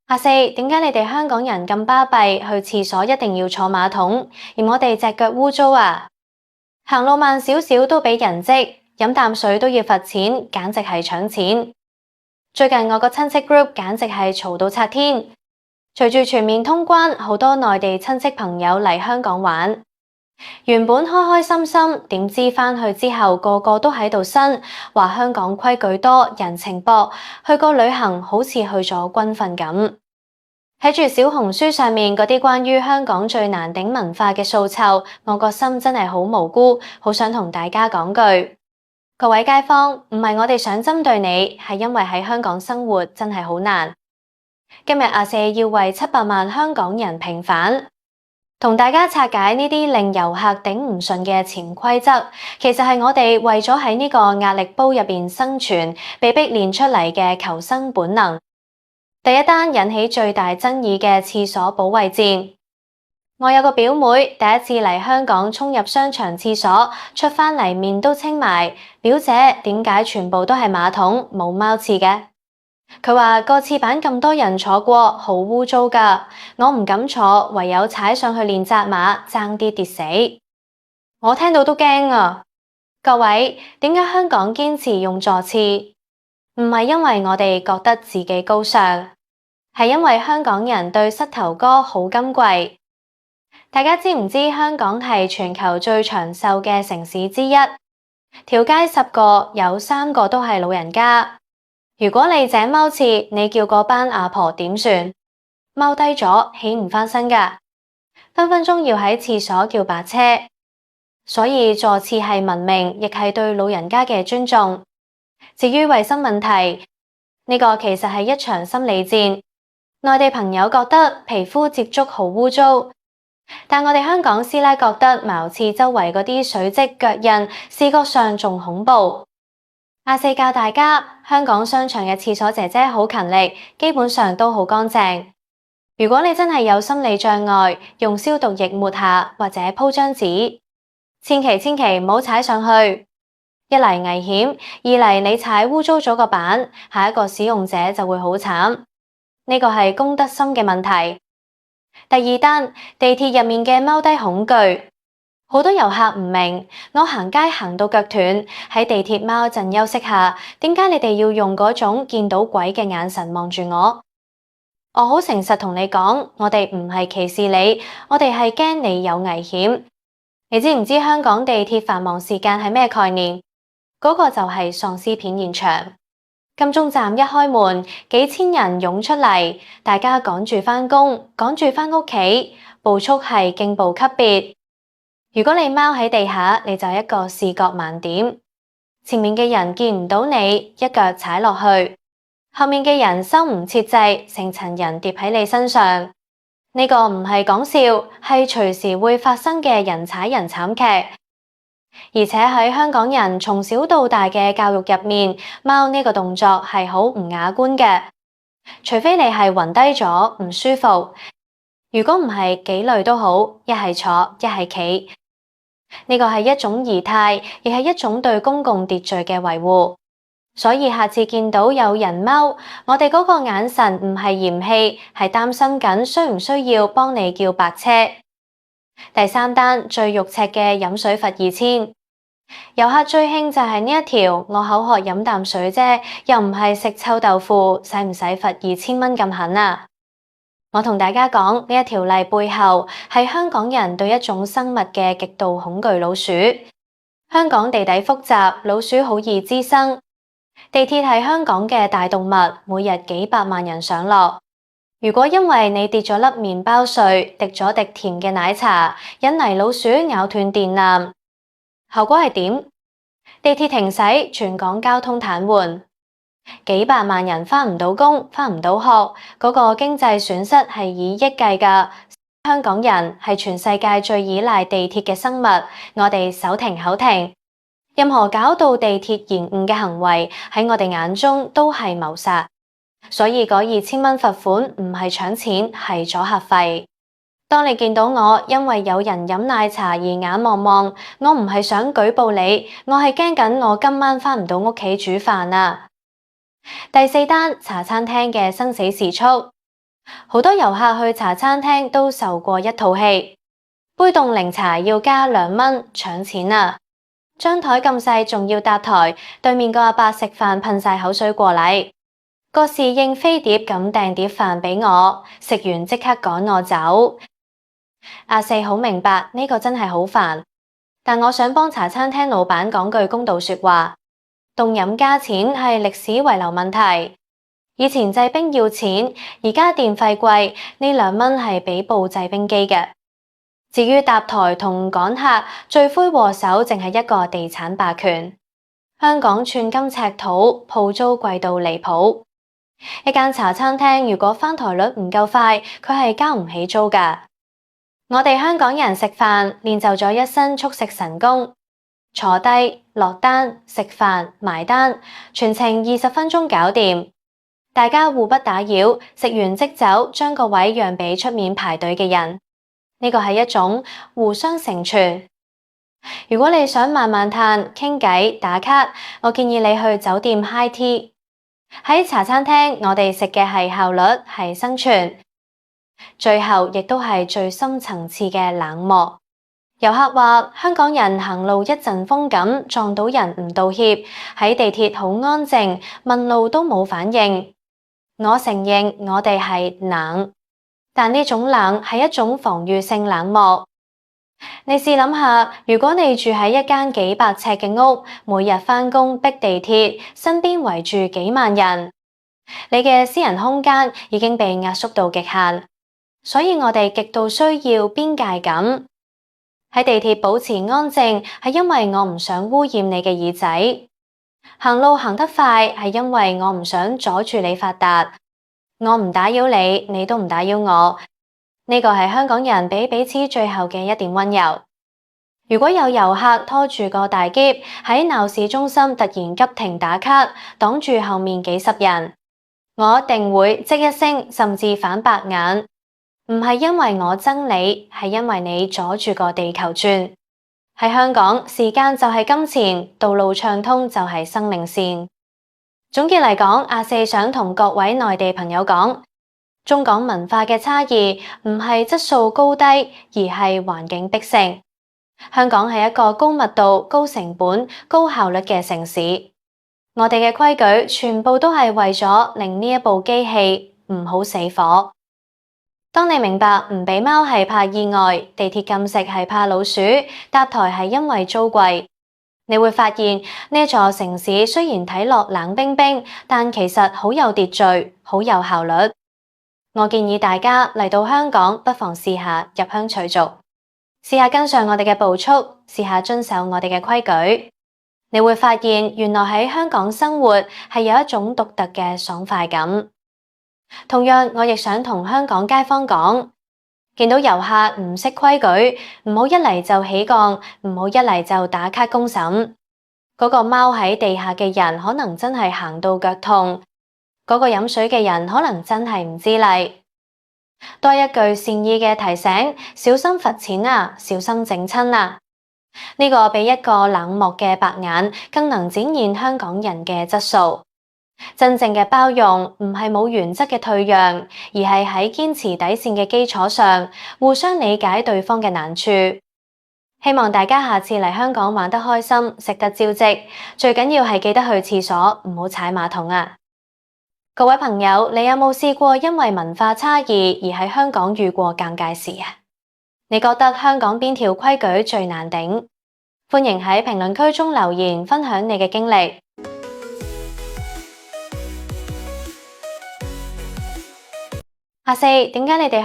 阿四，點解你哋香港人咁巴閉，去廁所一定要坐馬桶，而我哋隻腳污糟啊？行路慢少少都俾人積，飲啖水都要罰錢，簡直係搶錢。最近我個親戚 group 簡直係嘈到拆天。隨住全面通關，好多內地親戚朋友嚟香港玩，原本開開心心，點知返去之後個個都喺度呻，話香港規矩多，人情薄，去個旅行好似去咗軍訓咁。睇住小紅書上面嗰啲關於香港最難頂文化嘅訴求，我個心真係好無辜，好想同大家講句，各位街坊，唔係我哋想針對你，係因為喺香港生活真係好難。今日阿四要為700萬香港人平反，同大家拆解呢啲令遊客頂唔順嘅潛規則，其實係我哋為咗喺呢個壓力煲入邊生存，被逼練出嚟嘅求生本能。第一單引起最大爭議嘅廁所保衛戰。我有個表妹第一次嚟香港，衝入商場廁所，出返嚟面都青埋。表姐，點解全部都係馬桶冇貓廁嘅？佢話個廁板咁多人坐過，好污糟㗎，我唔敢坐，唯有踩上去練紮馬，爭啲跌死。我聽到都驚啊！各位，點解香港堅持用座廁？唔係因為我哋覺得自己高尚，係因為香港人對膝頭哥好金貴。大家知唔知香港係全球最長壽嘅城市之一？條街10個有3個都係老人家。如果你井踎廁，你叫嗰班阿婆點算？踎低咗起唔返身㗎，分分鐘要喺廁所叫白車。所以座廁係文明，亦係對老人家嘅尊重。至於衛生問題，呢個其實係一場心理戰。內地朋友覺得皮膚接觸好污糟，但我哋香港師奶覺得茅廁周圍嗰啲水漬腳印，視覺上仲恐怖。阿四教大家，香港商場嘅廁所姐姐好勤力，基本上都好乾淨。如果你真係有心理障礙，用消毒液抹下或者鋪張紙，千祈唔好踩上去。一嚟危險，二嚟你踩污糟咗個板，下一個使用者就會好慘。呢個係公德心嘅問題。第二單，地鐵入面嘅踎低恐懼。好多遊客唔明，我行街行到腳斷，喺地鐵踎陣休息下，點解你哋要用嗰種見到鬼嘅眼神望住我？我好誠實同你講，我哋唔係歧視你，我哋係驚你有危險。你知唔知香港地鐵繁忙時間係咩概念？嗰個就係喪屍片現場。金鐘站一開門，幾千人湧出嚟，大家趕住返工，趕住返屋企，步速係競步級別。如果你踎喺地下，你就一個視覺盲點，前面嘅人見唔到你，一腳踩落去，後面嘅人收唔切掣，成層人疊喺你身上。呢個唔係講笑，係隨時會發生嘅人踩人慘劇。而且喺香港人從小到大嘅教育入面，踎呢個動作係好唔雅觀嘅，除非你係暈低咗唔舒服。如果唔係幾累都好，一係坐，一係企。呢個係一種儀態，亦係一種對公共秩序嘅維護。所以下次見到有人踎，我哋嗰個眼神唔係嫌棄，係擔心緊需唔需要幫你叫白車。第三單，最肉赤嘅飲水罰2000。遊客最興就係呢一條，我口渴飲啖水啫，又唔係食臭豆腐，使唔使罰2000蚊咁狠啊？我同大家講，呢一條例背後係香港人對一種生物嘅極度恐懼——老鼠。香港地底複雜，老鼠好易滋生。地鐵係香港嘅大動物，每日幾百萬人上落。如果因為你跌咗粒麵包碎，滴咗滴甜嘅奶茶，引嚟老鼠咬斷電纜，後果係點？地鐵停駛，全港交通癱瘓，幾百萬人返唔到工，返唔到學，嗰個經濟損失係以億計㗎。香港人係全世界最依賴地鐵嘅生物，我哋手停口停。任何搞到地鐵延誤嘅行為，喺我哋眼中都係謀殺。所以嗰2000蚊罰款唔係搶錢，係阻嚇費。當你見到我因為有人飲奶茶而眼望望，我唔係想舉報你，我係驚緊我今晚返唔到屋企煮飯啊。第四單，茶餐廳嘅生死時速。好多遊客去茶餐廳都受過一套戲，杯凍檸茶要加2蚊，搶錢啊！張台咁細仲要搭台，對面個阿伯食飯噴晒口水過嚟，個侍應飛碟咁掟碟飯俾我，食完即刻趕我走。阿四好明白呢個真係好煩，但我想幫茶餐廳老闆講句公道說話，凍飲加錢係歷史遺留問題。以前製冰要錢，而家電費貴，呢2蚊係俾部製冰機嘅。至於搭台同趕客，罪魁禍首淨係一個地產霸權。香港寸金尺土，鋪租貴到離譜。一間茶餐廳如果翻台率唔夠快，佢係交唔起租㗎。我哋香港人食飯練就咗一身速食神功，坐低落單食飯埋單，全程20分鐘搞掂。大家互不打擾，食完即走，將個位讓俾出面排隊嘅人。呢個係一種互相成全。如果你想慢慢嘆、傾偈、打卡，我建議你去酒店 high tea。喺茶餐廳，我哋食嘅係效率，係生存，最後亦都係最深層次嘅冷漠。遊客話香港人行路一陣風咁，撞到人唔道歉，喺地鐵好安靜，問路都冇反應。我承認我哋係冷，但呢種冷係一種防禦性冷漠。你試諗下，如果你住喺一間幾百尺嘅屋，每日返工逼地鐵，身邊圍住幾萬人，你嘅私人空間已經被壓縮到極限，所以我哋極度需要邊界感。喺地鐵保持安靜，係因為我唔想污染你嘅耳仔。行路行得快，係因為我唔想阻住你發達。我唔打擾你，你都唔打擾我。呢個係香港人俾彼此最後嘅一點溫柔。如果有遊客拖住個大篋喺鬧市中心突然急停打卡，擋住後面幾十人，我一定會即一聲，甚至反白眼。唔係因為我憎你，係因為你阻住個地球轉。喺香港，時間就係金錢，道路暢通就係生命線。總結嚟講，阿四想同各位內地朋友講，中港文化嘅差異唔係質素高低，而係環境逼成。香港係一個高密度、高成本、高效率嘅城市，我哋嘅規矩全部都係為咗令呢一部機器唔好死火。當你明白唔俾貓係怕意外，地鐵禁食係怕老鼠，搭台係因為租貴，你會發現呢座城市雖然睇落冷冰冰，但其實好有秩序，好有效率。我建議大家嚟到香港，不妨試下入鄉隨俗，試下跟上我哋嘅步速，試下遵守我哋嘅規矩。你會發現原來喺香港生活係有一種獨特嘅爽快感。同樣，我亦想同香港街坊講，見到遊客唔識規矩，唔好一嚟就起槓，唔好一嚟就打卡公審。嗰個踎喺地下嘅人可能真係行到腳痛，嗰個飲水嘅人可能真係唔知禮。多一句善意嘅提醒，小心罰錢啊，小心整親啊。呢個比一個冷漠嘅白眼更能展現香港人嘅質素。真正嘅包容唔係冇原則嘅退讓，而係喺堅持底線嘅基礎上，互相理解對方嘅難處。希望大家下次嚟香港玩得開心，食得招積，最緊要係記得去廁所，唔好踩馬桶啊！各位朋友，你有冇試過因為文化差異而喺香港遇過尷尬事啊？你覺得香港邊條規矩最難頂？歡迎喺評論區中留言分享你嘅經歷。阿四，點解你哋